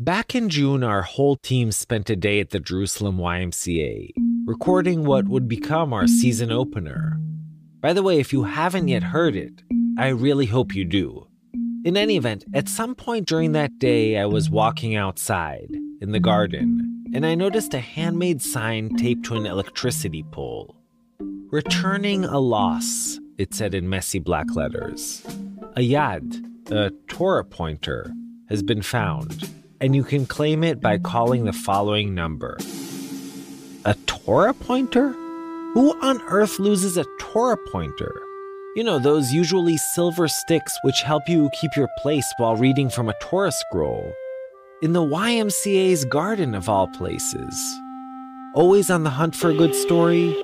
Back in June, our whole team spent a day at the Jerusalem YMCA, recording what would become our season opener. By the way, if you haven't yet heard it, I really hope you do. In any event, at some point during that day, I was walking outside, in the garden, and I noticed a handmade sign taped to an electricity pole. "Returning a loss," it said in messy black letters. A yad, a Torah pointer, has been found, and you can claim it by calling the following number. A Torah pointer? Who on earth loses a Torah pointer? You know, those usually silver sticks which help you keep your place while reading from a Torah scroll. In the YMCA's garden of all places. Always on the hunt for a good story,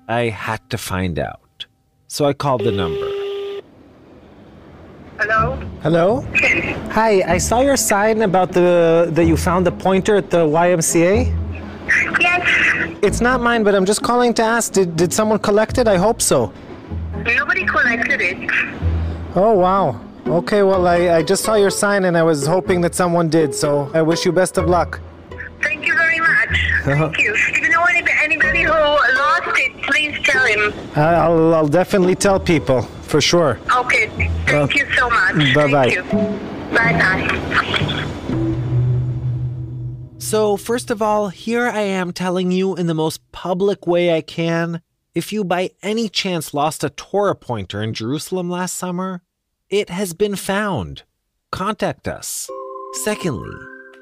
I had to find out. So I called the number. Hello? Hello? Hi, I saw your sign about that you found the pointer at the YMCA. Yes. It's not mine, but I'm just calling to ask, did someone collect it? I hope so. Nobody collected it. Oh, wow. Okay, well, I just saw your sign and I was hoping that someone did, so I wish you best of luck. Thank you very much. Thank you. If you know anybody who lost it, please tell him. I'll definitely tell people, for sure. Okay. Thank you so much. Bye-bye. Thank you. Bye-bye. So, first of all, here I am telling you in the most public way I can, if you by any chance lost a Torah pointer in Jerusalem last summer, it has been found. Contact us. Secondly,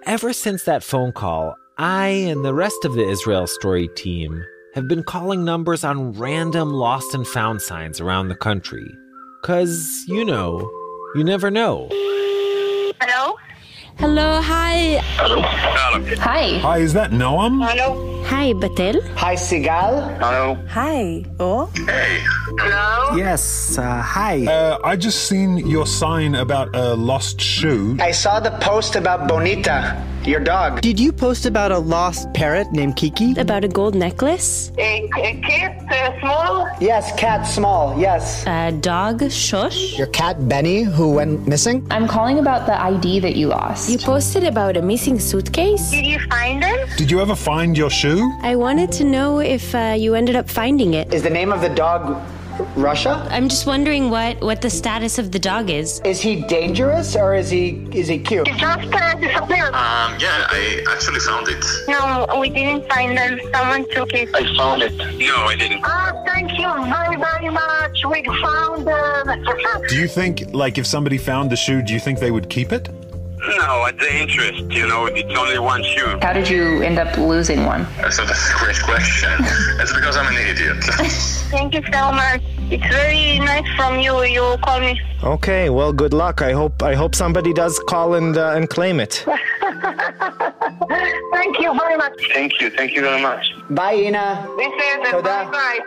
ever since that phone call, I and the rest of the Israel Story team have been calling numbers on random lost and found signs around the country. 'Cause, you know, you never know. Hello? Hello, hi. Hello. Hi. Hi, is that Noam? Hello? Hi, Batel. Hi, Sigal. Hello. Hi. Oh? Hey. Hello? Yes, hi. I just seen your sign about a lost shoe. I saw the post about Bonita, your dog. Did you post about a lost parrot named Kiki? About a gold necklace? A kid, small? Yes, cat small, yes. A dog, Shush? Your cat Benny, who went missing? I'm calling about the ID that you lost. You posted about a missing suitcase? Did you find them? Did you ever find your shoe? I wanted to know if you ended up finding it. Is the name of the dog Russia? I'm just wondering what the status of the dog is. Is he dangerous or is he cute? It just disappeared. Yeah, I actually found it. No, we didn't find them. Someone took it. I found it. No, I didn't. Thank you very, very much. We found them. Do you think, like, if somebody found the shoe, do you think they would keep it? No, at the interest, it's only one shoe. How did you end up losing one? So that's a great question. It's because I'm an idiot. Thank you so much. It's very nice from you. You call me. Okay, well, good luck. I hope somebody does call and claim it. Thank you very much. Thank you very much. Bye, Ina. This is Toda. bye-bye.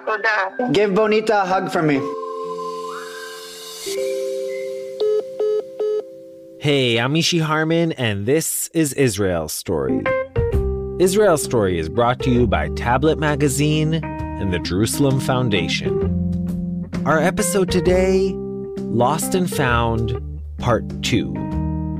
Toda. Give Bonita a hug for me. Hey, I'm Mishy Harman, and this is Israel Story. Israel Story is brought to you by Tablet Magazine and the Jerusalem Foundation. Our episode today, Lost and Found, Part 2.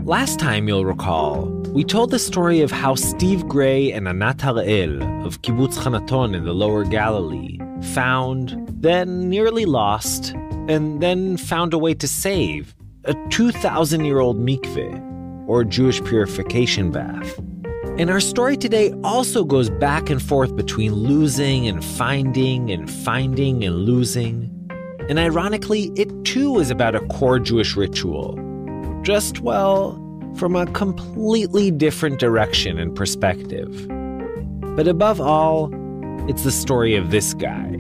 Last time, you'll recall, we told the story of how Steve Gray and Anat Harael of Kibbutz Hanaton in the Lower Galilee found, then nearly lost, and then found a way to save a 2,000-year-old mikveh, or Jewish purification bath. And our story today also goes back and forth between losing and finding and losing. And ironically, it too is about a core Jewish ritual. Just, well, from a completely different direction and perspective. But above all, it's the story of this guy.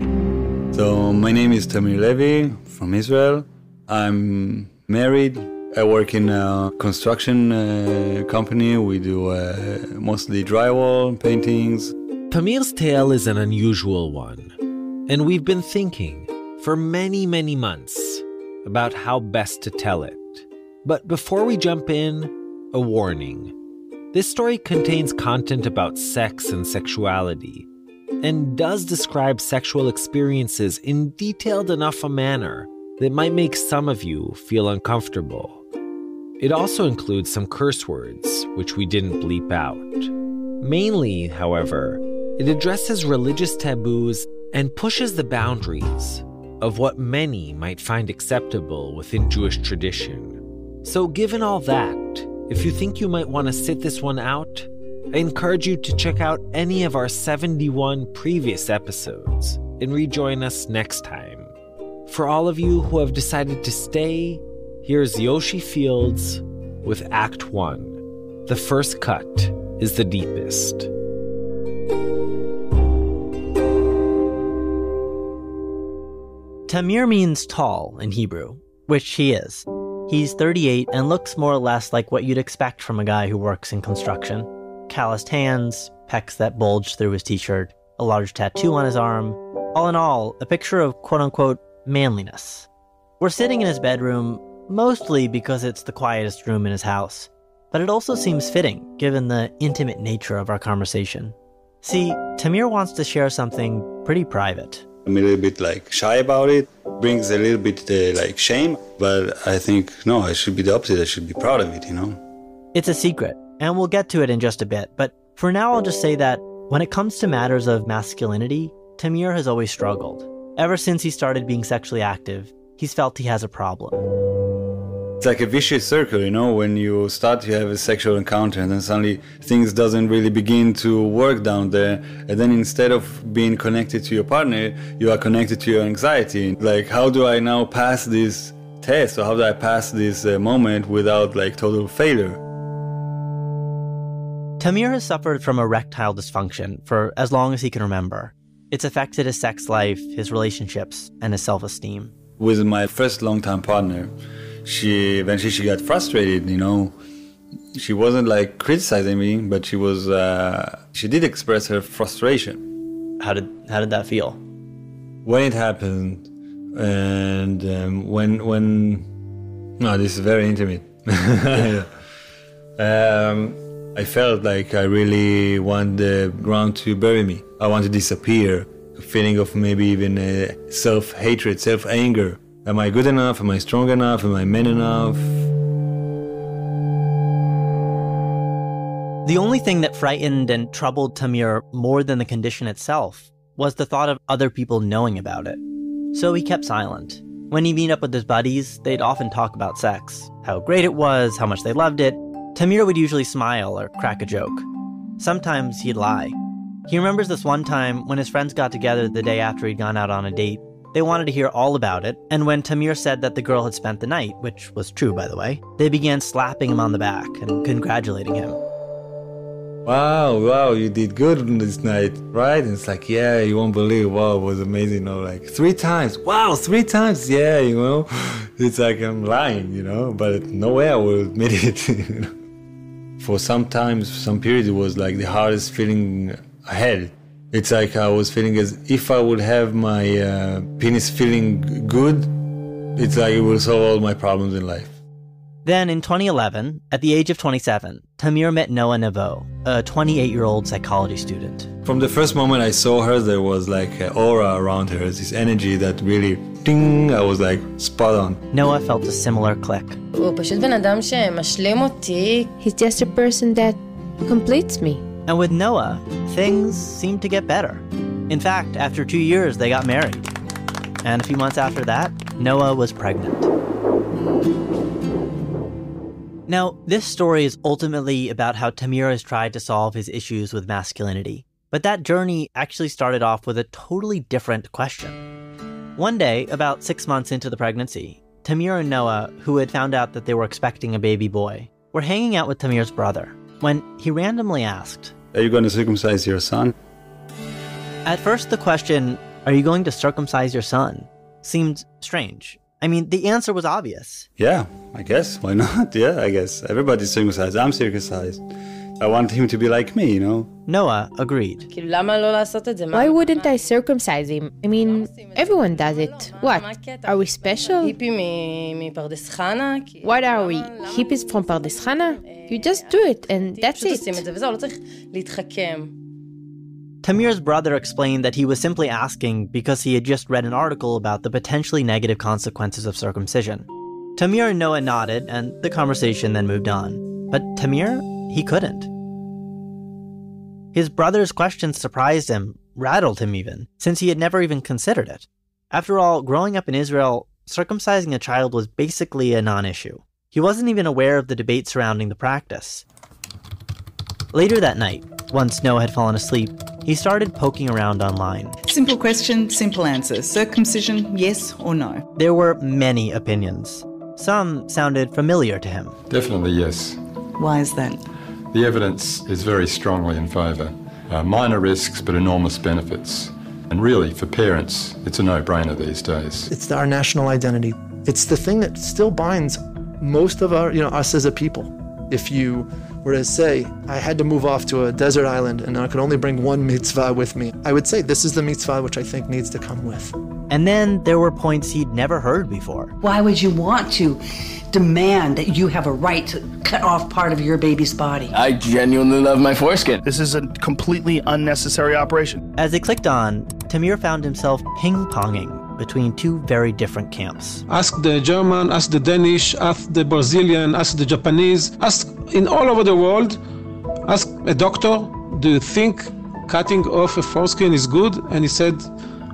So, my name is Tamir Levy from Israel. I'm married. I work in a construction company. We do mostly drywall, paintings. Tamir's tale is an unusual one. And we've been thinking for many, many months about how best to tell it. But before we jump in, a warning. This story contains content about sex and sexuality, and does describe sexual experiences in detailed enough a manner that might make some of you feel uncomfortable. It also includes some curse words, which we didn't bleep out. Mainly, however, it addresses religious taboos and pushes the boundaries of what many might find acceptable within Jewish tradition. So given all that, if you think you might want to sit this one out, I encourage you to check out any of our 71 previous episodes and rejoin us next time. For all of you who have decided to stay, here's Yoshi Fields with Act 1. The first cut is the deepest. Tamir means tall in Hebrew, which he is. He's 38 and looks more or less like what you'd expect from a guy who works in construction. Calloused hands, pecs that bulge through his t-shirt, a large tattoo on his arm. All in all, a picture of quote-unquote manliness. We're sitting in his bedroom, mostly because it's the quietest room in his house. But it also seems fitting, given the intimate nature of our conversation. See, Tamir wants to share something pretty private. I'm a little bit shy about it, brings a little bit shame, but I think, no, I should be the opposite, I should be proud of it, It's a secret, and we'll get to it in just a bit, but for now I'll just say that when it comes to matters of masculinity, Tamir has always struggled. Ever since he started being sexually active, he's felt he has a problem. It's like a vicious circle, when you start to have a sexual encounter and then suddenly things doesn't really begin to work down there. And then instead of being connected to your partner, you are connected to your anxiety. Like, how do I now pass this test? Or how do I pass this moment without total failure? Tamir has suffered from erectile dysfunction for as long as he can remember. It's affected his sex life, his relationships, and his self-esteem. With my first long-time partner, she eventually got frustrated, She wasn't criticizing me, but she did express her frustration. How did that feel? When it happened, and no, this is very intimate. I felt like I really want the ground to bury me. I want to disappear. A feeling of maybe even self-hatred, self-anger. Am I good enough? Am I strong enough? Am I man enough? The only thing that frightened and troubled Tamir more than the condition itself was the thought of other people knowing about it. So he kept silent. When he'd meet up with his buddies, they'd often talk about sex, how great it was, how much they loved it. Tamir would usually smile or crack a joke. Sometimes he'd lie. He remembers this one time when his friends got together the day after he'd gone out on a date. They wanted to hear all about it, and when Tamir said that the girl had spent the night, which was true by the way, they began slapping him on the back and congratulating him. Wow, you did good this night, right? And it's yeah, you won't believe, wow, it was amazing, 3 times, wow, 3 times, yeah, it's I'm lying, but no way I will admit it. For some period, it was the hardest feeling I had. It's I was feeling as if I would have my penis feeling good, it's it will solve all my problems in life. Then in 2011, at the age of 27, Tamir met Noah Nevo, a 28-year-old psychology student. From the first moment I saw her, there was an aura around her, this energy that really, ding, I was spot on. Noah felt a similar click. He's just a person that completes me. And with Noah, things seemed to get better. In fact, after 2 years, they got married. And a few months after that, Noah was pregnant. Now, this story is ultimately about how Tamir has tried to solve his issues with masculinity. But that journey actually started off with a totally different question. One day, about 6 months into the pregnancy, Tamir and Noah, who had found out that they were expecting a baby boy, were hanging out with Tamir's brother when he randomly asked, "Are you going to circumcise your son?" At first, the question, "Are you going to circumcise your son?" seemed strange. I mean, the answer was obvious. Yeah, I guess. Why not? Yeah, I guess. Everybody's circumcised. I'm circumcised. I want him to be like me, Noah agreed. Why wouldn't I circumcise him? I mean, everyone does it. What? Are we special? What are we? Hippies from Pardes Chana? You just do it, and that's it. Tamir's brother explained that he was simply asking because he had just read an article about the potentially negative consequences of circumcision. Tamir and Noah nodded, and the conversation then moved on. But Tamir, he couldn't. His brother's questions surprised him, rattled him even, since he had never even considered it. After all, growing up in Israel, circumcising a child was basically a non-issue. He wasn't even aware of the debate surrounding the practice. Later that night, once Noah had fallen asleep, he started poking around online. Simple question, simple answer. Circumcision, yes or no? There were many opinions. Some sounded familiar to him. Definitely yes. Why is that? The evidence is very strongly in favour. Minor risks but enormous benefits. And really, for parents, it's a no-brainer these days. It's our national identity. It's the thing that still binds most of us as a people. If you were to say, I had to move off to a desert island and I could only bring one mitzvah with me, I would say this is the mitzvah which I think needs to come with. And then there were points he'd never heard before. Why would you want to demand that you have a right to cut off part of your baby's body? I genuinely love my foreskin. This is a completely unnecessary operation. As they clicked on, Tamir found himself ping-ponging between two very different camps. Ask the German, ask the Danish, ask the Brazilian, ask the Japanese, ask in all over the world, ask a doctor, do you think cutting off a foreskin is good? And he said,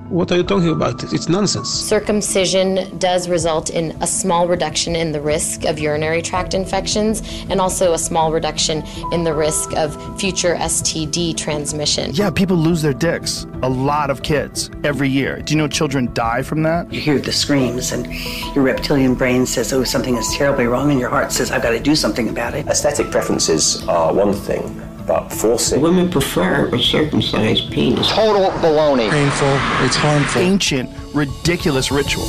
what are you talking about? It's nonsense. Circumcision does result in a small reduction in the risk of urinary tract infections and also a small reduction in the risk of future STD transmission. Yeah, people lose their dicks. A lot of kids every year. Do you know children die from that? You hear the screams and your reptilian brain says, oh, something is terribly wrong, and your heart says, I've got to do something about it. Aesthetic preferences are one thing, but forcing... Women prefer a circumcised penis. Total baloney. Painful. It's harmful. Ancient, ridiculous ritual.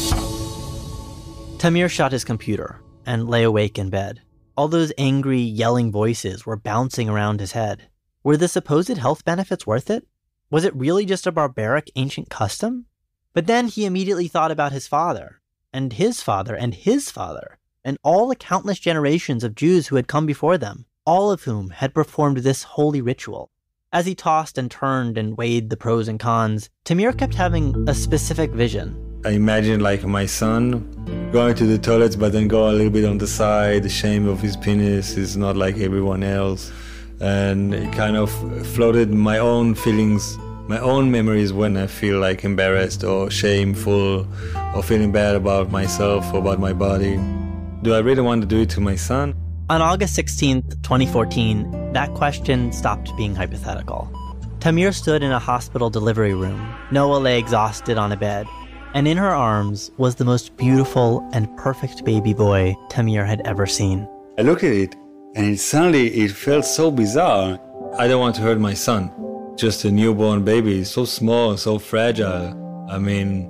Tamir shut his computer and lay awake in bed. All those angry, yelling voices were bouncing around his head. Were the supposed health benefits worth it? Was it really just a barbaric ancient custom? But then he immediately thought about his father, and his father, and his father, and all the countless generations of Jews who had come before them, all of whom had performed this holy ritual. As he tossed and turned and weighed the pros and cons, Tamir kept having a specific vision. I imagine like my son going to the toilets but then go a little bit on the side. The shame of his penis is not like everyone else. And it kind of floated my own feelings, my own memories when I feel like embarrassed or shameful or feeling bad about myself or about my body. Do I really want to do it to my son? On August 16th, 2014, that question stopped being hypothetical. Tamir stood in a hospital delivery room. Noah lay exhausted on a bed. And in her arms was the most beautiful and perfect baby boy Tamir had ever seen. I looked at it, and suddenly it felt so bizarre. I don't want to hurt my son. Just a newborn baby, so small, so fragile. I mean,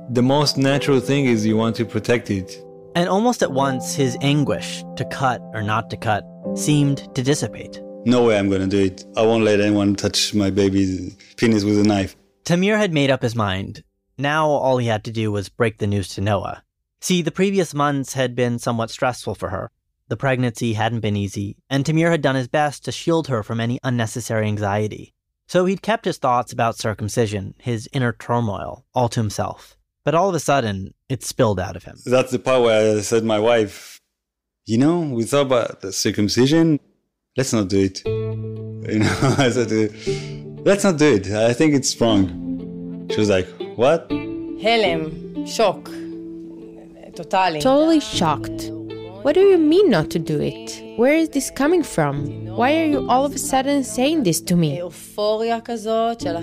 the most natural thing is you want to protect it. And almost at once, his anguish, to cut or not to cut, seemed to dissipate. No way I'm going to do it. I won't let anyone touch my baby's penis with a knife. Tamir had made up his mind. Now all he had to do was break the news to Noah. See, the previous months had been somewhat stressful for her. The pregnancy hadn't been easy, and Tamir had done his best to shield her from any unnecessary anxiety. So he'd kept his thoughts about circumcision, his inner turmoil, all to himself. But all of a sudden, it spilled out of him. That's the part where I said to my wife, we thought about the circumcision. Let's not do it. I said, let's not do it. I think it's wrong. She was like, what? Helem, shock. Totally shocked. What do you mean not to do it? Where is this coming from? Why are you all of a sudden saying this to me? I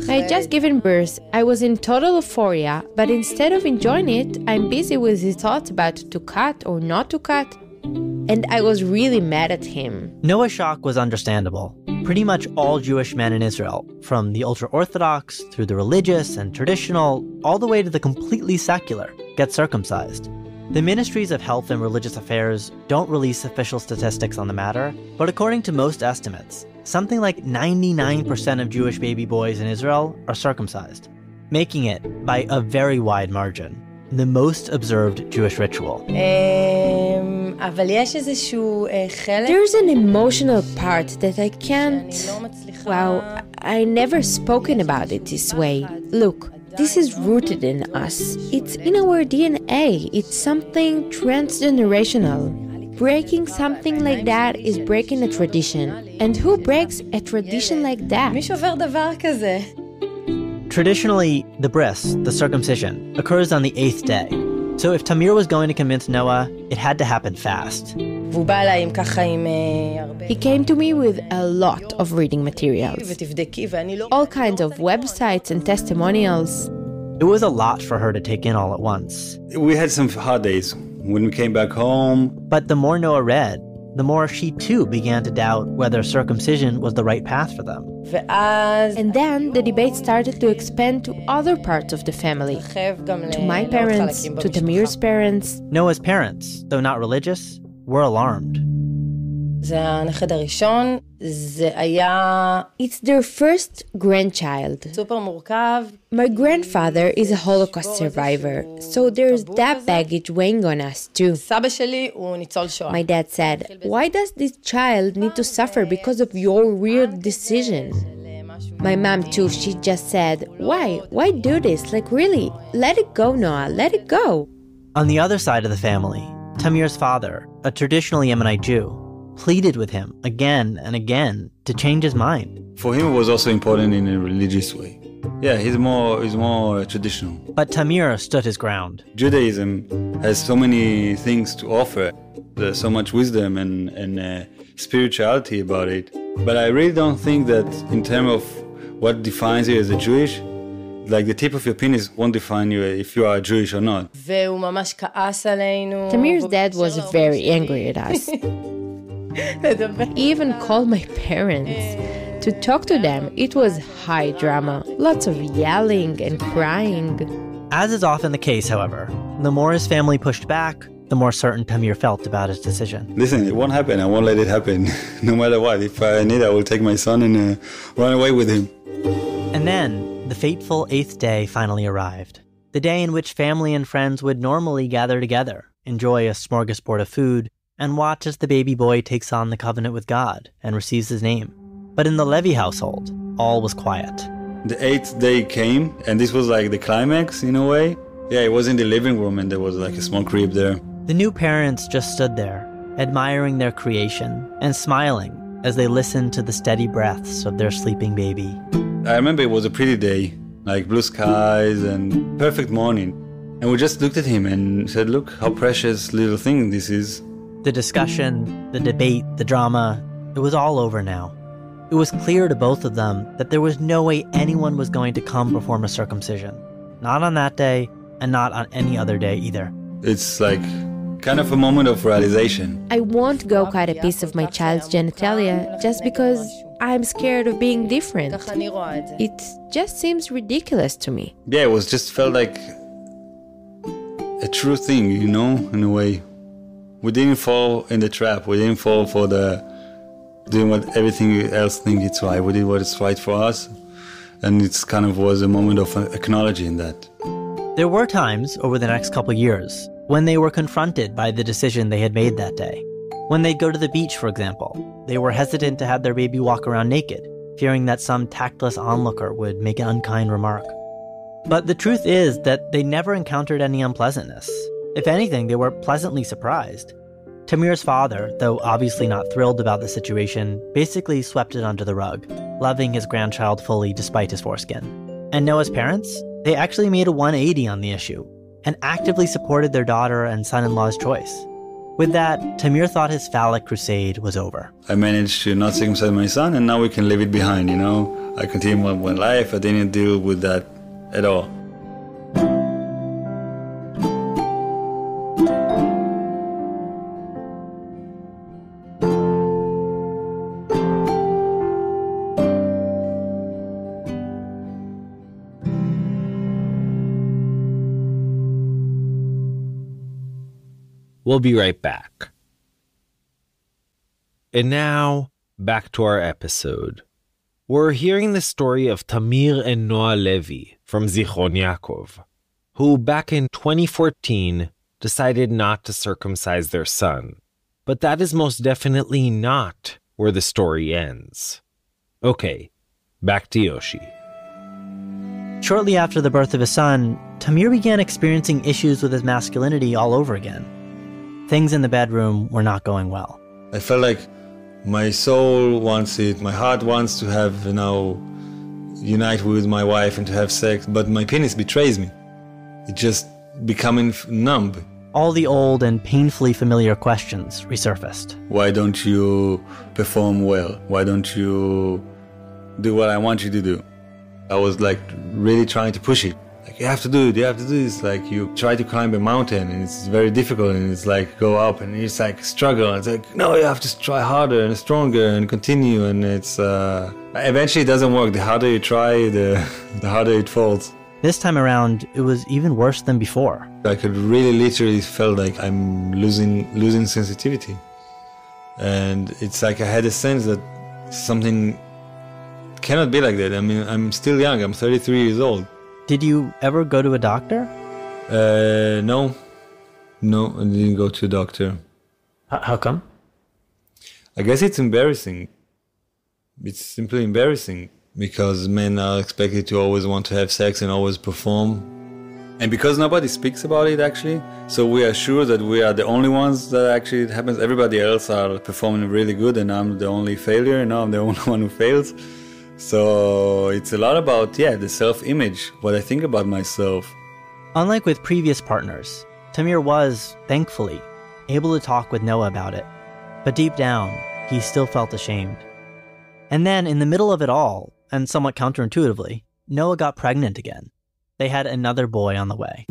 had just given birth. I was in total euphoria, but instead of enjoying it, I'm busy with his thoughts about to cut or not to cut. And I was really mad at him. Noah's shock was understandable. Pretty much all Jewish men in Israel, from the ultra-Orthodox through the religious and traditional, all the way to the completely secular, get circumcised. The Ministries of Health and Religious Affairs don't release official statistics on the matter, but according to most estimates, something like 99% of Jewish baby boys in Israel are circumcised, making it, by a very wide margin, the most observed Jewish ritual. There's an emotional part that I can't... I never spoken about it this way. Look, This is rooted in us. It's in our DNA. It's something transgenerational. Breaking something like that is breaking a tradition. And who breaks a tradition like that? Traditionally, the bris, the circumcision, occurs on the 8th day. So if Tamir was going to convince Noah, it had to happen fast. He came to me with a lot of reading materials, all kinds of websites and testimonials. It was a lot for her to take in all at once. We had some hard days when we came back home. But the more Noah read, the more she too began to doubt whether circumcision was the right path for them. And then the debate started to expand to other parts of the family, to my parents, to Tamir's parents. Noah's parents, though not religious, were alarmed. It's their first grandchild. My grandfather is a Holocaust survivor, so there's that baggage weighing on us too. My dad said, "Why does this child need to suffer because of your weird decision?" My mom too, she just said, Why? Why do this? Like really? Let it go, Noah, let it go. On the other side of the family, Tamir's father, a traditionally Yemenite Jew, pleaded with him again and again to change his mind. For him, it was also important in a religious way. Yeah, he's more traditional. But Tamir stood his ground. Judaism has so many things to offer. There's so much wisdom and spirituality about it. But I really don't think that in terms of what defines you as a Jewish, like the tip of your penis won't define you if you are Jewish or not. Tamir's dad was very angry at us. He even called my parents. To talk to them, it was high drama, lots of yelling and crying. As is often the case, however, the more his family pushed back, the more certain Tamir felt about his decision. Listen, it won't happen. I won't let it happen, no matter what. If I need, I will take my son and run away with him. And then, the fateful 8th day finally arrived. The day in which family and friends would normally gather together, enjoy a smorgasbord of food, and watch as the baby boy takes on the covenant with God and receives his name. But in the Levy household, all was quiet. The 8th day came, and this was like the climax in a way. Yeah, it was in the living room, and there was like a small crib there. The new parents just stood there, admiring their creation and smiling as they listened to the steady breaths of their sleeping baby. I remember it was a pretty day, like blue skies and perfect morning. And we just looked at him and said, look how precious little thing this is. The discussion, the debate, the drama, it was all over now. It was clear to both of them that there was no way anyone was going to come perform a circumcision. Not on that day, and not on any other day either. It's like kind of a moment of realization. I won't go cut a piece of my child's genitalia just because I'm scared of being different. It just seems ridiculous to me. Yeah, it was just felt like a true thing, you know, in a way. We didn't fall in the trap. We didn't fall for the doing what everything else think it's right. We did what is right for us. And it's kind of was a moment of acknowledging that. There were times over the next couple years when they were confronted by the decision they had made that day. When they'd go to the beach, for example, they were hesitant to have their baby walk around naked, fearing that some tactless onlooker would make an unkind remark. But the truth is that they never encountered any unpleasantness. If anything, they were pleasantly surprised. Tamir's father, though obviously not thrilled about the situation, basically swept it under the rug, loving his grandchild fully despite his foreskin. And Noah's parents? They actually made a 180 on the issue and actively supported their daughter and son-in-law's choice. With that, Tamir thought his phallic crusade was over. I managed to not circumcise my son, and now we can leave it behind, you know? I continued my life. I didn't deal with that at all. We'll be right back. And now, back to our episode. We're hearing the story of Tamir and Noah Levy from Zichron Yaakov, who back in 2014 decided not to circumcise their son. But that is most definitely not where the story ends. Okay, back to Yoshi. Shortly after the birth of his son, Tamir began experiencing issues with his masculinity all over again. Things in the bedroom were not going well. I felt like my soul wants it, my heart wants to have, unite with my wife and to have sex, but my penis betrays me. It just becoming numb. All the old and painfully familiar questions resurfaced. Why don't you perform well? Why don't you do what I want you to do? I was like really trying to push it. Like, you have to do it, you have to do this. Like, you try to climb a mountain and it's very difficult and it's like go up and it's like struggle. It's like, no, you have to try harder and stronger and continue, and it's eventually it doesn't work. The harder you try, the harder it falls. This time around, it was even worse than before. I could really literally felt like I'm losing sensitivity. And it's like I had a sense that something cannot be like that. I mean, I'm still young, I'm 33 years old. Did you ever go to a doctor? No, I didn't go to a doctor. How come? I guess it's embarrassing. It's simply embarrassing because men are expected to always want to have sex and always perform. And because nobody speaks about it actually, so we are sure that we are the only ones that actually it happens. Everybody else are performing really good and I'm the only failure, I'm the only one who fails. So it's a lot about, the self-image, what I think about myself. Unlike with previous partners, Tamir was, thankfully, able to talk with Noah about it. But deep down, he still felt ashamed. And then, in the middle of it all, and somewhat counterintuitively, Noah got pregnant again. They had another boy on the way.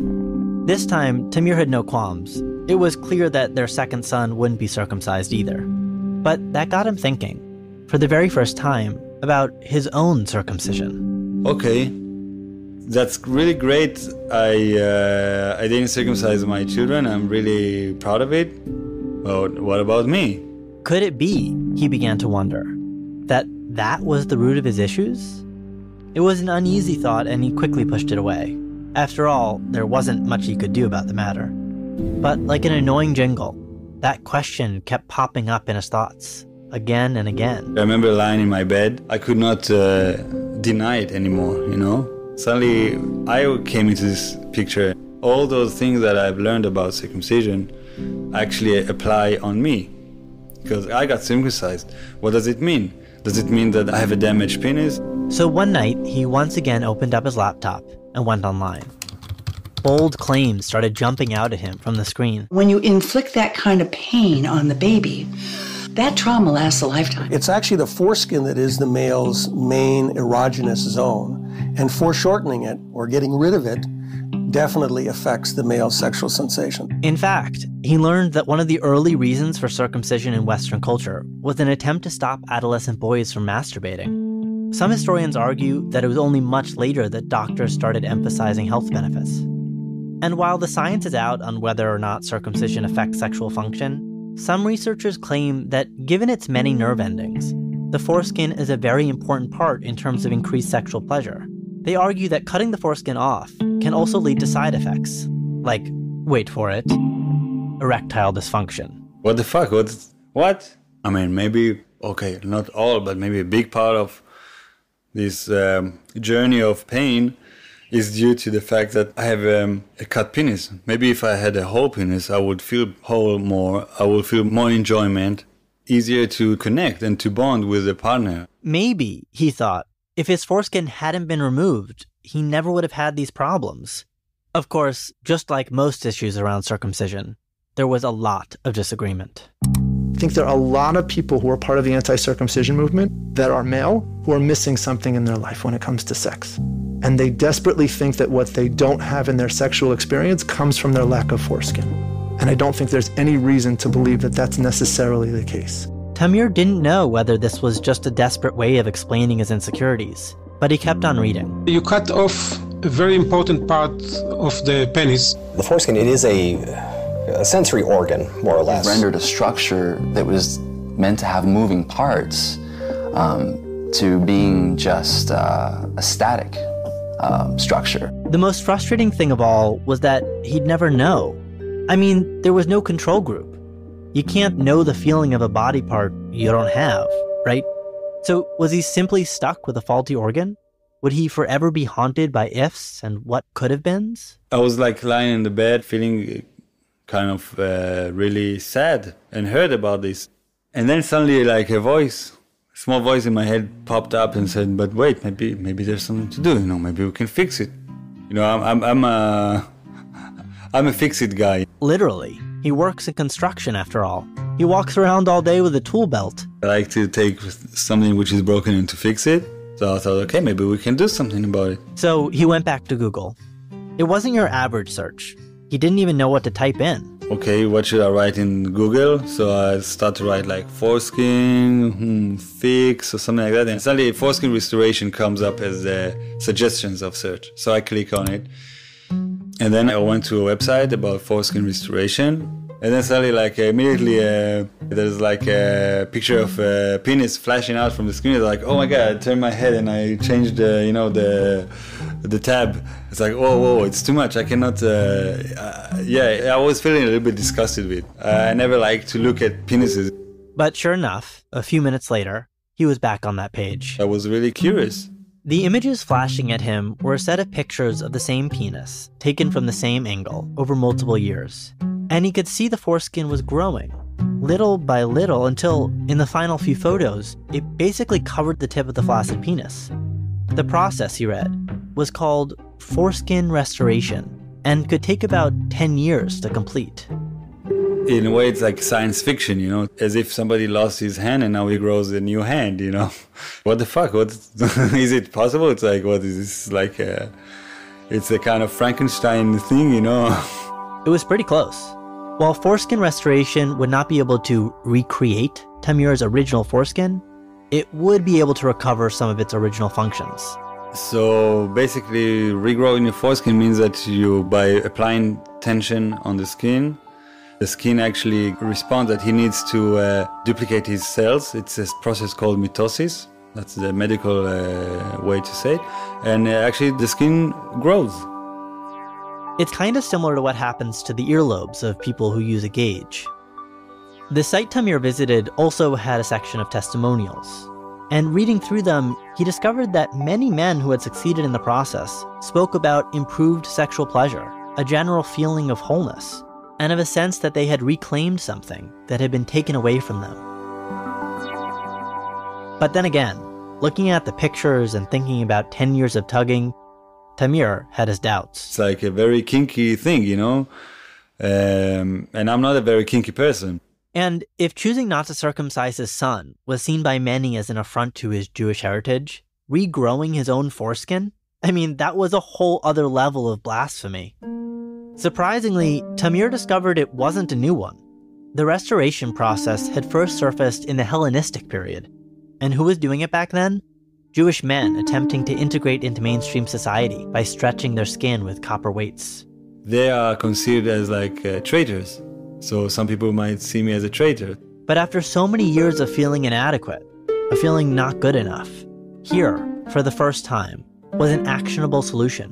This time, Tamir had no qualms. It was clear that their second son wouldn't be circumcised either. But that got him thinking, for the very first time, about his own circumcision. Okay, that's really great. I didn't circumcise my children. I'm really proud of it. But what about me? Could it be, he began to wonder, that was the root of his issues? It was an uneasy thought and he quickly pushed it away. After all, there wasn't much he could do about the matter. But like an annoying jingle, that question kept popping up in his thoughts. Again and again. I remember lying in my bed. I could not deny it anymore, Suddenly, I came into this picture. All those things that I've learned about circumcision actually apply on me. Because I got circumcised. What does it mean? Does it mean that I have a damaged penis? So one night, he once again opened up his laptop and went online. Bold claims started jumping out at him from the screen. When you inflict that kind of pain on the baby, that trauma lasts a lifetime. It's actually the foreskin that is the male's main erogenous zone. And foreshortening it, or getting rid of it, definitely affects the male's sexual sensation. In fact, he learned that one of the early reasons for circumcision in Western culture was an attempt to stop adolescent boys from masturbating. Some historians argue that it was only much later that doctors started emphasizing health benefits. And while the science is out on whether or not circumcision affects sexual function, some researchers claim that given its many nerve endings, the foreskin is a very important part in terms of increased sexual pleasure. They argue that cutting the foreskin off can also lead to side effects, like, wait for it, erectile dysfunction. What the fuck? What? I mean, maybe, okay, not all, but maybe a big part of this journey of pain is due to the fact that I have a cut penis. Maybe if I had a whole penis, I would feel whole more, I would feel more enjoyment, easier to connect and to bond with the partner. Maybe, he thought, if his foreskin hadn't been removed, he never would have had these problems. Of course, just like most issues around circumcision, there was a lot of disagreement. I think there are a lot of people who are part of the anti-circumcision movement that are male who are missing something in their life when it comes to sex. And they desperately think that what they don't have in their sexual experience comes from their lack of foreskin. And I don't think there's any reason to believe that that's necessarily the case. Tamir didn't know whether this was just a desperate way of explaining his insecurities, but he kept on reading. You cut off a very important part of the penis. The foreskin, it is a sensory organ, more or less. It rendered a structure that was meant to have moving parts to being just a static structure. The most frustrating thing of all was that he'd never know. I mean, there was no control group. You can't know the feeling of a body part you don't have, right? So was he simply stuck with a faulty organ? Would he forever be haunted by ifs and what could have beens? I was like lying in the bed feeling kind of really sad and hurt about this. And then suddenly like a small voice in my head popped up and said, but wait, maybe there's something to do, maybe we can fix it. I'm a fix-it guy. Literally. He works in construction after all. He walks around all day with a tool belt. I like to take something which is broken and to fix it. So I thought, okay, maybe we can do something about it. So he went back to Google. It wasn't your average search. He didn't even know what to type in. Okay, what should I write in Google? So I start to write like foreskin, fix, or something like that. And suddenly foreskin restoration comes up as suggestions of search. So I click on it. And then I went to a website about foreskin restoration. And then suddenly, like, immediately, there's like a picture of a penis flashing out from the screen. It's like, oh my God, I turned my head and I changed, the tab. It's like, whoa, it's too much. I cannot, I was feeling a little bit disgusted with it. I never like to look at penises. But sure enough, a few minutes later, he was back on that page. I was really curious. The images flashing at him were a set of pictures of the same penis, taken from the same angle, over multiple years. And he could see the foreskin was growing, little by little, until, in the final few photos, it basically covered the tip of the flaccid penis. The process, he read, was called foreskin restoration, and could take about 10 years to complete. In a way, it's like science fiction, as if somebody lost his hand and now he grows a new hand, What the fuck? What is it possible? It's like, what is this? Like, it's a kind of Frankenstein thing, It was pretty close. While foreskin restoration would not be able to recreate Tamir's original foreskin, it would be able to recover some of its original functions. So basically, regrowing your foreskin means that by applying tension on the skin actually responds that he needs to duplicate his cells. It's a process called mitosis. That's the medical way to say it. And actually, the skin grows. It's kind of similar to what happens to the earlobes of people who use a gauge. The site Tamir visited also had a section of testimonials. And reading through them, he discovered that many men who had succeeded in the process spoke about improved sexual pleasure, a general feeling of wholeness, and of a sense that they had reclaimed something that had been taken away from them. But then again, looking at the pictures and thinking about 10 years of tugging, Tamir had his doubts. It's like a very kinky thing, and I'm not a very kinky person. And if choosing not to circumcise his son was seen by many as an affront to his Jewish heritage, regrowing his own foreskin? That was a whole other level of blasphemy. Surprisingly, Tamir discovered it wasn't a new one. The restoration process had first surfaced in the Hellenistic period. And who was doing it back then? Jewish men attempting to integrate into mainstream society by stretching their skin with copper weights. They are considered as like traitors. So some people might see me as a traitor. But after so many years of feeling inadequate, of feeling not good enough, here, for the first time, was an actionable solution,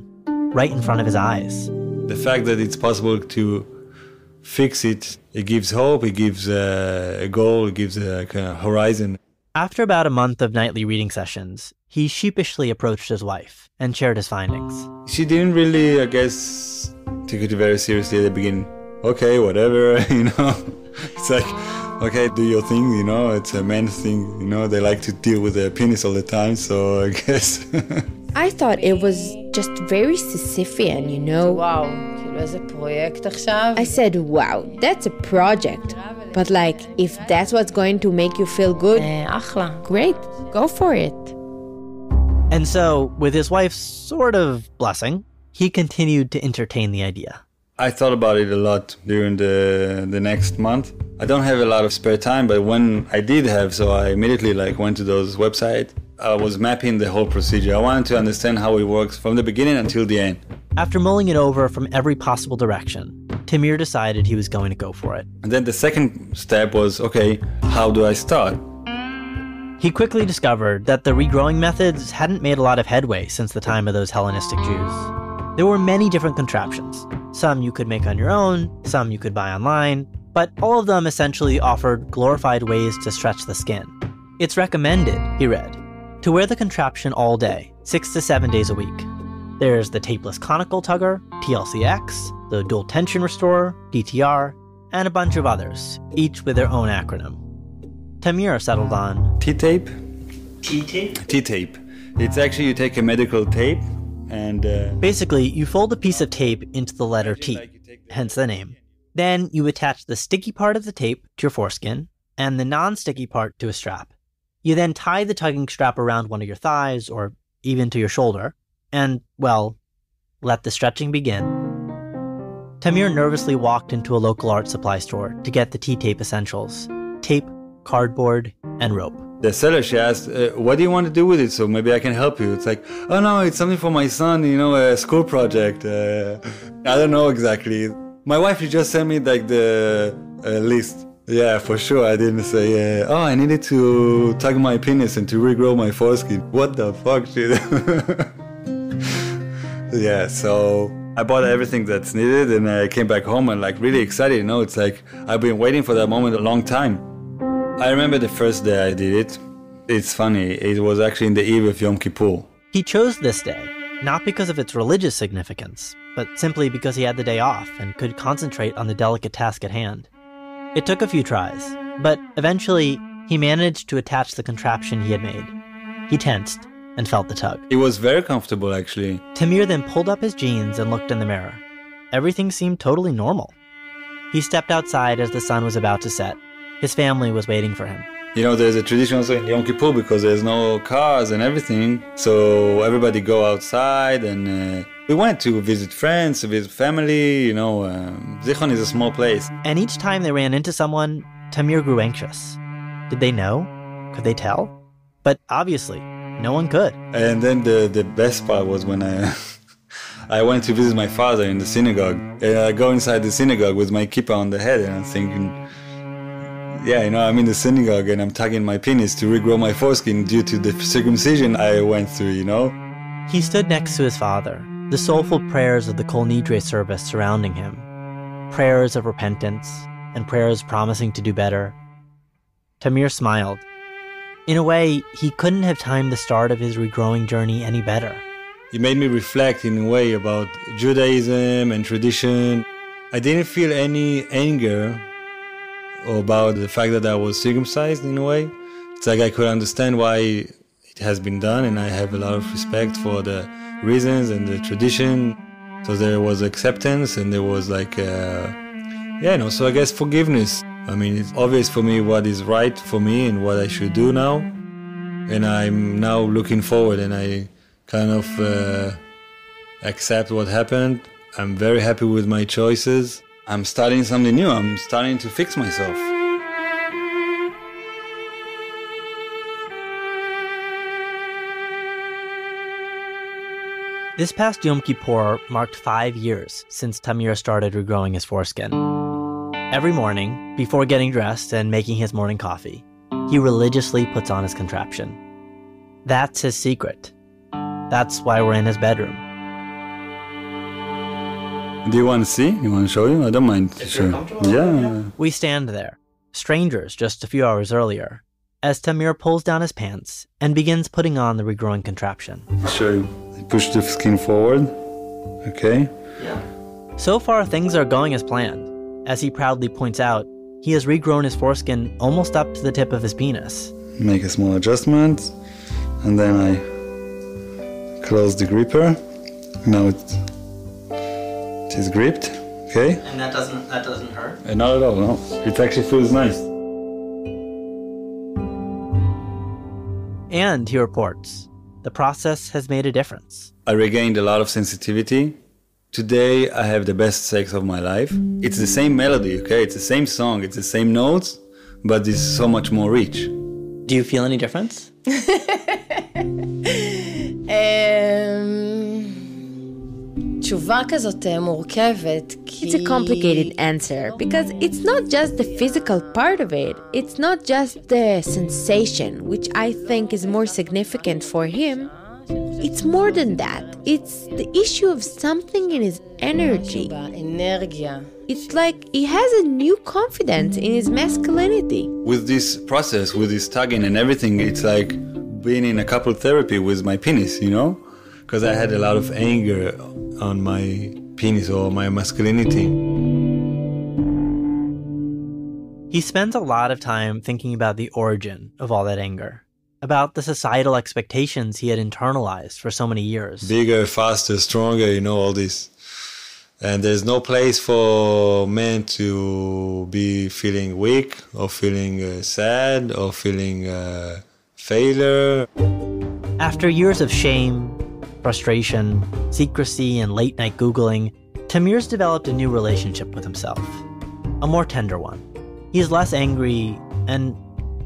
right in front of his eyes. The fact that it's possible to fix it, it gives hope, it gives a goal, it gives a horizon. After about a month of nightly reading sessions, he sheepishly approached his wife and shared his findings. She didn't really, I guess, take it very seriously at the beginning. Okay, whatever, It's like, okay, do your thing, It's a man's thing, They like to deal with their penis all the time, so I guess. I thought it was just very Sisyphean, Wow, איזה פרויקט עכשיו. I said, wow, that's a project. But if that's what's going to make you feel good, אחלה. Great, go for it. And so, with his wife's sort of blessing, he continued to entertain the idea. I thought about it a lot during the next month. I don't have a lot of spare time, but when I did have, so I immediately went to those websites. I was mapping the whole procedure. I wanted to understand how it works from the beginning until the end. After mulling it over from every possible direction, Tamir decided he was going to go for it. And then the second step was, okay, how do I start? He quickly discovered that the regrowing methods hadn't made a lot of headway since the time of those Hellenistic Jews. There were many different contraptions. Some you could make on your own, some you could buy online, but all of them essentially offered glorified ways to stretch the skin. It's recommended, he read, to wear the contraption all day, 6 to 7 days a week. There's the tapeless conical tugger, TLCX, the dual tension restorer, DTR, and a bunch of others, each with their own acronym. Tamir settled on T-tape. T-tape? T-tape. It's actually, you take a medical tape and... Basically, you fold a piece of tape into the letter T, hence the name. Then you attach the sticky part of the tape to your foreskin and the non-sticky part to a strap. You then tie the tugging strap around one of your thighs or even to your shoulder and, well, let the stretching begin. Tamir nervously walked into a local art supply store to get the T-tape essentials: tape, cardboard, and rope. The seller, she asked, what do you want to do with it? So maybe I can help you. It's like, oh no, it's something for my son, a school project. I don't know exactly. My wife, she just sent me like the list. Yeah, for sure. I didn't say, I needed to tug my penis and to regrow my foreskin. What the fuck, shit? Yeah, so I bought everything that's needed and I came back home and really excited, It's like, I've been waiting for that moment a long time. I remember the first day I did it. It's funny, it was actually in the eve of Yom Kippur. He chose this day, not because of its religious significance, but simply because he had the day off and could concentrate on the delicate task at hand. It took a few tries, but eventually he managed to attach the contraption he had made. He tensed and felt the tug. It was very comfortable, actually. Tamir then pulled up his jeans and looked in the mirror. Everything seemed totally normal. He stepped outside as the sun was about to set. His family was waiting for him. There's a tradition also in Yom Kippur because there's no cars and everything. So everybody go outside and we went to visit friends, to visit family. Zichron is a small place. And each time they ran into someone, Tamir grew anxious. Did they know? Could they tell? But obviously, no one could. And then the best part was when I went to visit my father in the synagogue. And I go inside the synagogue with my kippah on the head and I'm thinking... Yeah, I'm in the synagogue and I'm tugging my penis to regrow my foreskin due to the circumcision I went through, He stood next to his father, the soulful prayers of the Kol Nidre service surrounding him. Prayers of repentance and prayers promising to do better. Tamir smiled. In a way, he couldn't have timed the start of his regrowing journey any better. It made me reflect in a way about Judaism and tradition. I didn't feel any anger about the fact that I was circumcised in a way. It's like I could understand why it has been done and I have a lot of respect for the reasons and the tradition. So there was acceptance and there was so I guess forgiveness. It's obvious for me what is right for me and what I should do now. And I'm now looking forward and I kind of accept what happened. I'm very happy with my choices. I'm starting something new. I'm starting to fix myself. This past Yom Kippur marked 5 years since Tamir started regrowing his foreskin. Every morning, before getting dressed and making his morning coffee, he religiously puts on his contraption. That's his secret. That's why we're in his bedroom. Do you want to see? You want to show you? I don't mind. Sure. Yeah. We stand there, strangers just a few hours earlier, as Tamir pulls down his pants and begins putting on the regrowing contraption. I'll show you. Push the skin forward. Okay. Yeah. So far, things are going as planned. As he proudly points out, he has regrown his foreskin almost up to the tip of his penis. Make a small adjustment, and then I close the gripper. Now it is gripped, okay? And that doesn't hurt? Not at all, no. It actually feels nice. And he reports, the process has made a difference. I regained a lot of sensitivity. Today, I have the best sex of my life. It's the same melody, okay? It's the same song, it's the same notes, but it's so much more rich. Do you feel any difference? It's a complicated answer because it's not just the physical part of it. It's not just the sensation, which I think is more significant for him. It's more than that. It's the issue of something in his energy. It's like he has a new confidence in his masculinity. With this process, with this tugging and everything, it's like being in a couple therapy with my penis, you know? Because I had a lot of anger on my penis or my masculinity. He spends a lot of time thinking about the origin of all that anger, about the societal expectations he had internalized for so many years. Bigger, faster, stronger, you know, all this. And there's no place for men to be feeling weak or feeling sad or feeling failure. After years of shame, frustration, secrecy, and late-night Googling, Tamir's developed a new relationship with himself, a more tender one. He's less angry and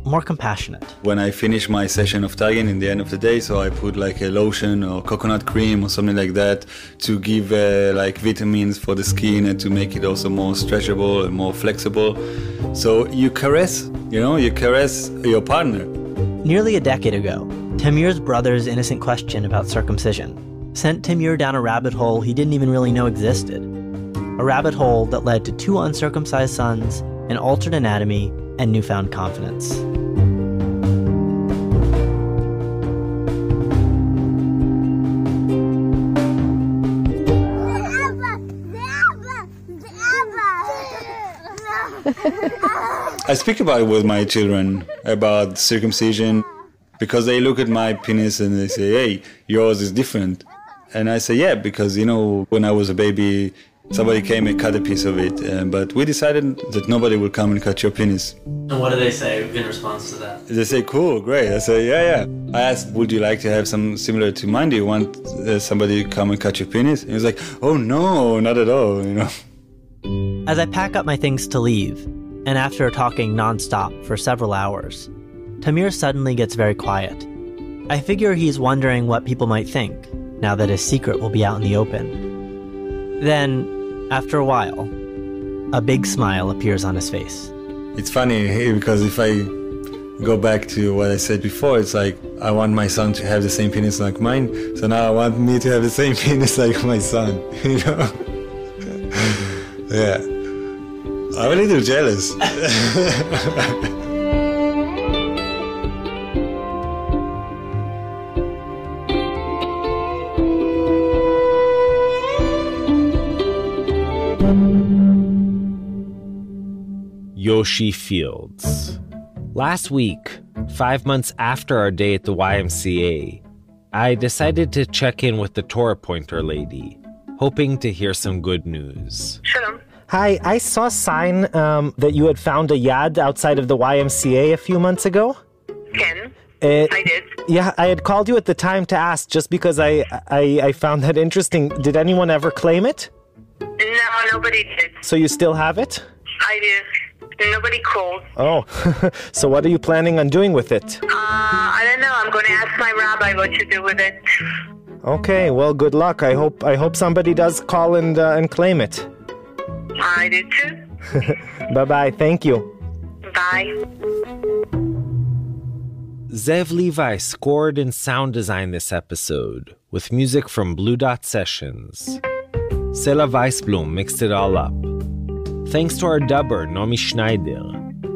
more compassionate. When I finish my session of tagging in the end of the day, so I put like a lotion or coconut cream or something like that to give like vitamins for the skin and to make it also more stretchable and more flexible. So you caress your partner. Nearly a decade ago, Tamir's brother's innocent question about circumcision sent Tamir down a rabbit hole he didn't even really know existed. A rabbit hole that led to 2 uncircumcised sons, an altered anatomy, and newfound confidence. I speak about it with my children, about circumcision, because they look at my penis and they say, hey, yours is different. And I say, yeah, because, you know, when I was a baby, somebody came and cut a piece of it. But we decided that nobody will come and cut your penis. And what do they say in response to that? They say, cool, great. I say, yeah. I asked, would you like to have something similar to mine? Do you want somebody to come and cut your penis? And he was like, oh, no, not at all, you know. As I pack up my things to leave, and after talking nonstop for several hours, Tamir suddenly gets very quiet. I figure he's wondering what people might think, now that his secret will be out in the open. Then, after a while, a big smile appears on his face. It's funny because if I go back to what I said before, it's like I want my son to have the same penis like mine, so now I want me to have the same penis like my son, you know? Yeah. I'm a little jealous. Yoshi Fields. Last week, 5 months after our day at the YMCA, I decided to check in with the Torah Pointer lady, hoping to hear some good news. Shalom. Hi, I saw a sign that you had found a yad outside of the YMCA a few months ago. Ken, I did. Yeah, I had called you at the time to ask just because I found that interesting. Did anyone ever claim it? No, nobody did. So you still have it? I did. Nobody called. Oh, so what are you planning on doing with it? I don't know. I'm going to ask my rabbi what to do with it. Okay, well, good luck. I hope somebody does call and claim it. I did too. Bye-bye. Thank you. Bye. Zev Levi scored and sound designed this episode with music from Blue Dot Sessions. Sela Weisblum mixed it all up. Thanks to our dubber, Nomi Schneider,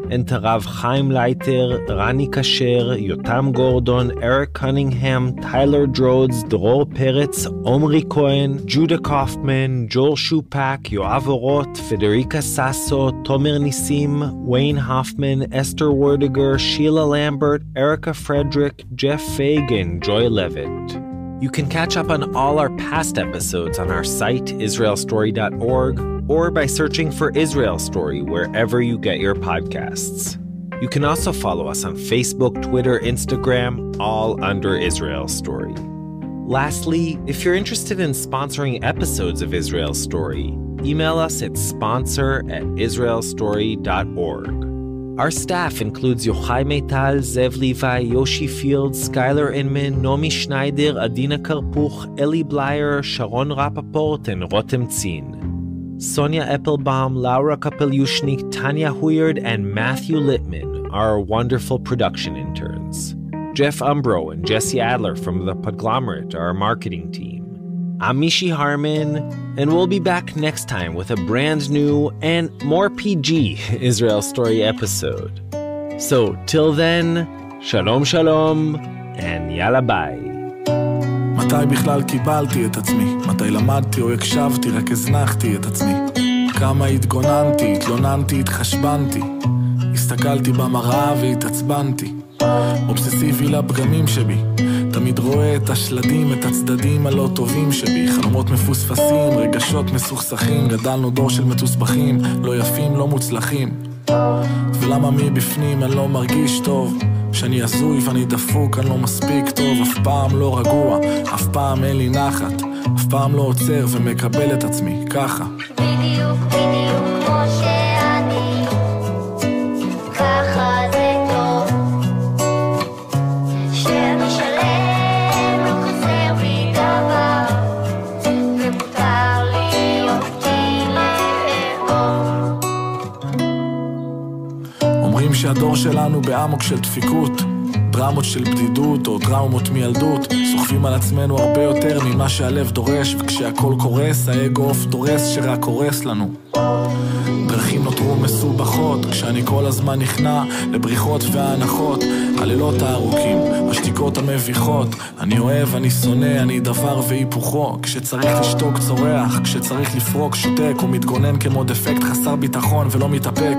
and to Rav Chaim Leiter, Rani Kasher, Yotam Gordon, Eric Cunningham, Tyler Drodes, Dror Peretz, Omri Cohen, Judah Kaufman, Joel Shupak, Yoav Orot, Federica Sasso, Tomer Nissim, Wayne Hoffman, Esther Werdiger, Sheila Lambert, Erica Frederick, Jeff Fagan, Joy Levitt. You can catch up on all our past episodes on our site, israelstory.org, or by searching for Israel Story wherever you get your podcasts. You can also follow us on Facebook, Twitter, Instagram, all under Israel Story. Lastly, if you're interested in sponsoring episodes of Israel Story, email us at sponsor@israelstory.org. Our staff includes Yochai Meital, Zev Levi, Yoshi Fields, Skylar Inman, Nomi Schneider, Adina Karpuch, Eli Blyer, Sharon Rappaport, and Rotem Zin. Sonia Eppelbaum, Laura Kapelyushnik, Tanya Huyard, and Matthew Littman are our wonderful production interns. Jeff Umbro and Jesse Adler from The Podglomerate are our marketing team. I'm Mishi Harman, and we'll be back next time with a brand new and more PG Israel Story episode. So, till then, shalom shalom, and yalla bye. מתי בכלל קיבלתי את עצמי? מתי למדתי או הקשבתי, רק הזנחתי את עצמי? כמה התגוננתי, התלוננתי, התחשבנתי, הסתכלתי במראה והתעצבנתי. אובססיבי לפגמים שבי, תמיד רואה את השלדים, את הצדדים הלא טובים שבי. חלומות מפוספסים, רגשות מסוכסכים, גדלנו דור של מתוסבכים, לא יפים, לא מוצלחים. ולמה מבפנים אני לא מרגיש טוב? שאני הזוי ואני דפוק, אני לא מספיק טוב, אף פעם לא רגוע, אף פעם אין לי נחת, אף פעם לא עוצר ומקבל את עצמי ככה. בדיוק כמו שאני, ככה זה טוב, שאני שלם, לא חסר בי דבר, ומותר לי אותי לאהוב. אומרים שהדור שלנו בעמוק של דפיקות, דרמות של בדידות או דראומות מילדות, סוחפים על עצמנו הרבה יותר ממה שהלב דורש, וכשהכל קורס, האגו אוף דורס שרק קורס לנו. דרכים נותרו מסובכות, כשאני כל הזמן נכנע לבריחות והנחות, הלילות הארוכים, השתיקות המביכות, אני אוהב, אני שונא, אני דבר והיפוכו, כשצריך לשתוק צורח, כשצריך לפרוק שותק, או מתגונן כמו דפקט חסר ביטחון ולא מתאפק.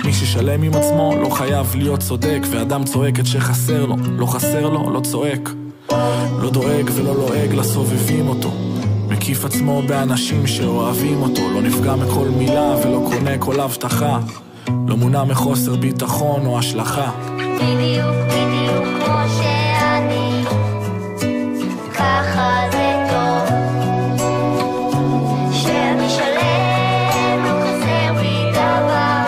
מי ששלם עם עצמו לא חייב להיות צודק, ואדם צועק את שחסר לו, לא חסר לו, לא צועק, לא דואג ולא לועג לסובבים אותו, מקיף עצמו באנשים שאוהבים אותו, לא נפגע מכל מילה ולא קונה כל הבטחה, לא מונע מחוסר ביטחון או השלכה. בדיוק כמו שאני, ככה זה טוב, שאני שלם, לא חסר בי דבר,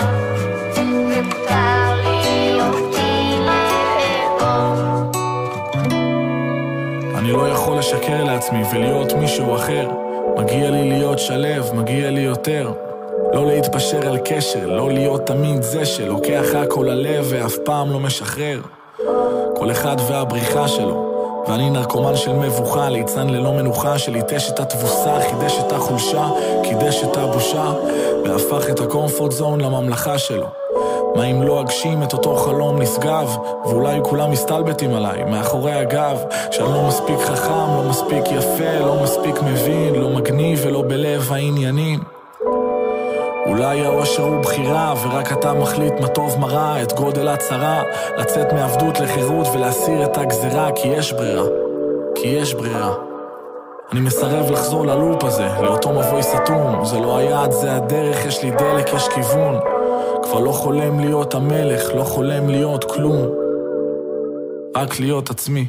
ומותר לי אותי לאהוב. אני לא יכול לשקר לעצמי ולהיות מישהו אחר, מגיע לי להיות שלב, מגיע לי יותר, לא להתפשר על קשר, לא להיות תמיד זה שלוקח הכל הלב ואף פעם לא משחרר. כל אחד והבריחה שלו, ואני נרקומן של מבוכה, ליצן ללא מנוחה, שליטש את התבוסה, חידש את החולשה, קידש את הבושה, והפך את הקומפורט זון לממלכה שלו. מה אם לא אגשים את אותו חלום נשגב, ואולי כולם מסתלבטים עליי מאחורי הגב, שאני לא מספיק חכם, לא מספיק יפה, לא מספיק מבין, לא מגניב ולא בלב העניינים. אולי האושר הוא בחירה, ורק אתה מחליט מה טוב מה רע, את גודל הצרה, לצאת מעבדות לחירות ולהסיר את הגזרה, כי יש ברירה, כי יש ברירה. אני מסרב לחזור ללופ הזה, לאותו מבוי סתום, זה לא היעד, זה הדרך, יש לי דלק, יש כיוון. כבר לא חולם להיות המלך, לא חולם להיות כלום, רק להיות עצמי.